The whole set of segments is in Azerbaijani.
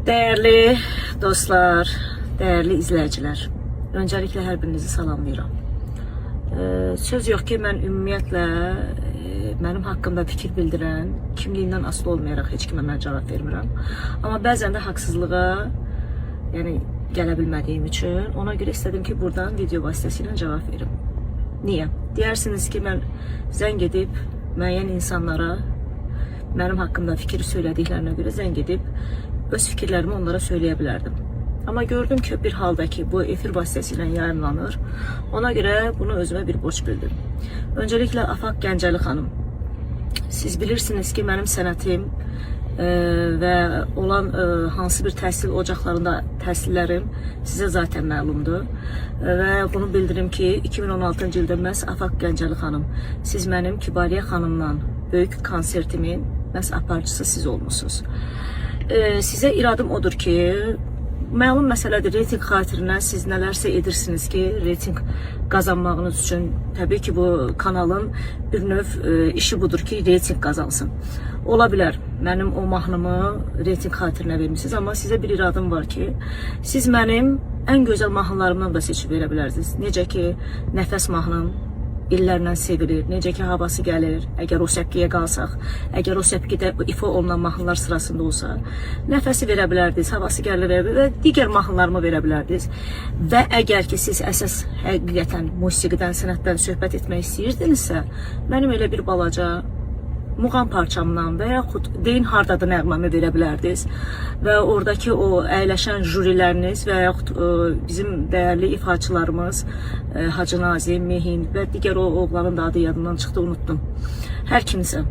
Değerli dostlar, değerli izleyiciler, öncelikle her birinizi salamlayıram. Söz yok ki mən ümumiyyətlə mənim haqqımda fikir bildirən, kimliyindən asılı olmayaraq heç kimə mən cavab vermirəm. Amma bəzən də haqsızlığa gələ bilmədiyim üçün ona görə istedim ki buradan video vasitəsilə cavab verim. Niyə? Deyirsiniz ki mən zəng edib müəyyən insanlara mənim haqqımda fikir söylədiklərinə görə zəng edib öz fikirlərimi onlara söyləyə bilərdim. Amma gördüm ki bir halda ki bu efir vasitəsilə yayımlanır. Ona görə bunu özümə bir borc bildim. Öncelikle Afaq Gəncəli xanım, siz bilirsiniz ki mənim sənətim və olan hansı bir təhsil ocaqlarında təhsillərim sizə zaten məlumdur. Və bunu bildirim ki 2016-cı ildə məhz Afaq Gəncəli xanım, siz mənim Kibariyə xanımla böyük konsertimin məhz aparıcısı siz olmuşsunuz. Sizə iradım odur ki, məlum məsələdir, reyting xatirinə siz nələrsə edirsiniz ki, reyting qazanmağınız üçün. Təbii ki, bu kanalın bir növ işi budur ki, reyting qazansın. Ola bilər, mənim o mahnımı reyting xatirinə vermişsiniz, amma sizə bir iradım var ki, siz mənim ən gözəl mahnılarımdan da seçib verə bilərsiniz. Necə ki, Nəfəs mahnım illərlə sevilir, necə ki havası gəlir, əgər o səpkiyə qalsaq, əgər o səpkidə ifa olunan mahnılar sırasında olsa, nəfəsi verə bilərdiniz, havası gəlir və digər mahnılarımı verə bilərdiniz. Və əgər ki siz əsas həqiqətən musiqidən, sənətdən söhbət etmək istəyirdinizsə, mənim elə bir balaca muğam parçamdan və yaxud deyin hardadır nəğməmi verə bilərdiniz və oradakı o əyləşən jüriləriniz və yaxud bizim dəyərli ifaçılarımız Hacı Nazim, Mehin və digər o oğlanın da adı yadından çıxdı, unuttum. Hər kimsə.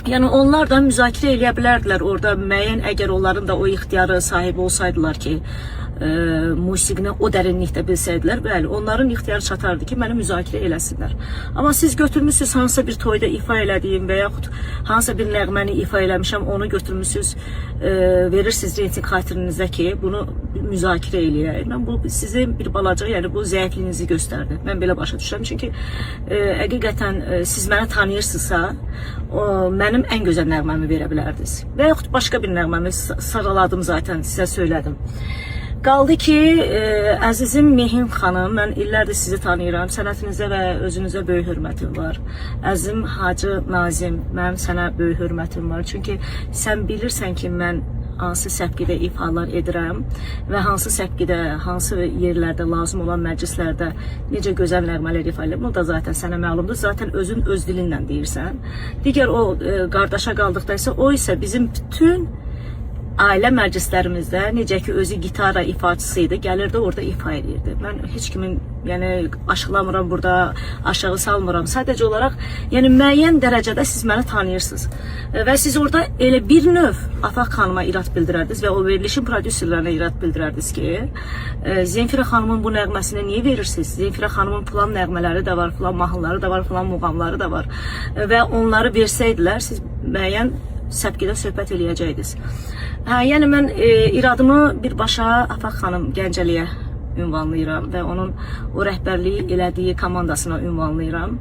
Yəni onlar da müzakirə eləyə bilərdilər orada müəyyən, əgər onların da o ixtiyarı sahibi olsaydılar ki, musiqini o dərinlikdə bilsəydilər, bəli, onların ixtiyarı çatardı ki, məni müzakirə eləsinlər. Amma siz götürmüşsünüz hansısa bir toyda ifa elədiyim və yaxud hansısa bir nəğməni ifa eləmişəm, onu götürmüşsünüz, verirsiniz reyting xatirinizdə ki, bunu müzakirə eləyək. Mən bu sizin bir balaca, yəni bu zəifliyinizi göstərdi. Mən belə başa düşürəm, çünki həqiqətən siz məni tanıyırsınızsa, mənim ən gözəl nəğməmi verə bilərdiniz. Və yaxud başqa bir nəğməmi sağaladım zaten, sizə söylədim. Qaldı ki, əzizim Mehin xanım, mən illərdir sizi tanıyıram, sənətinizə və özünüzə böyük hörmətim var. Əzizim Hacı Nazim, mənim sənə böyük hörmətim var. Çünki sən bilirsən ki, mən hansı səpkidə ifalar edirəm və hansı səpkidə, hansı yerlərdə lazım olan məclislərdə necə gözəl nəğmələr ifa edirəm. Bu da zaten sənə məlumdur. Zaten özün öz dilinlə deyirsən. Digər o qardaşa qaldıqda isə o isə bizim bütün ailə məclislərimizdə necə ki özü gitara ifaçısı idi, gəlirdi orada ifa edirdi. Mən heç kimin aşılamıram burada, aşağı salmıram. Sadəcə olaraq müəyyən dərəcədə siz məni tanıyırsınız. Və siz orada elə bir növ Afaq xanıma irad bildirərdiniz və o verilişin prodüserlərinə irad bildirərdiniz ki, Zemfira xanımın bu nəğməsini niyə verirsiniz? Zemfira xanımın filan nəğmələri də var, filan mahnıları da var, filan muğamları da var. Və onları versəydilər, siz müəyyən səpkidə söhbət eləyəcəydiniz. Yəni mən iradımı birbaşa Afaq xanım Gəncəliyə ünvanlayıram və onun o rəhbərliyi elədiyi komandasına ünvanlayıram.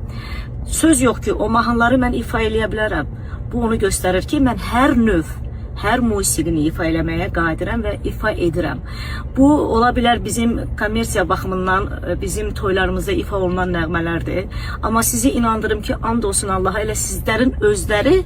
Söz yox ki, o mahnıları mən ifa eləyə bilərəm. Bu onu göstərir ki, mən hər növ, hər musiqini ifa eləməyə qadirəm və ifa edirəm. Bu ola bilər bizim kommersiya baxımından bizim toylarımızda ifa olunan nəğmələrdir. Amma sizi inandırım ki, and olsun Allaha, elə sizlərin özləri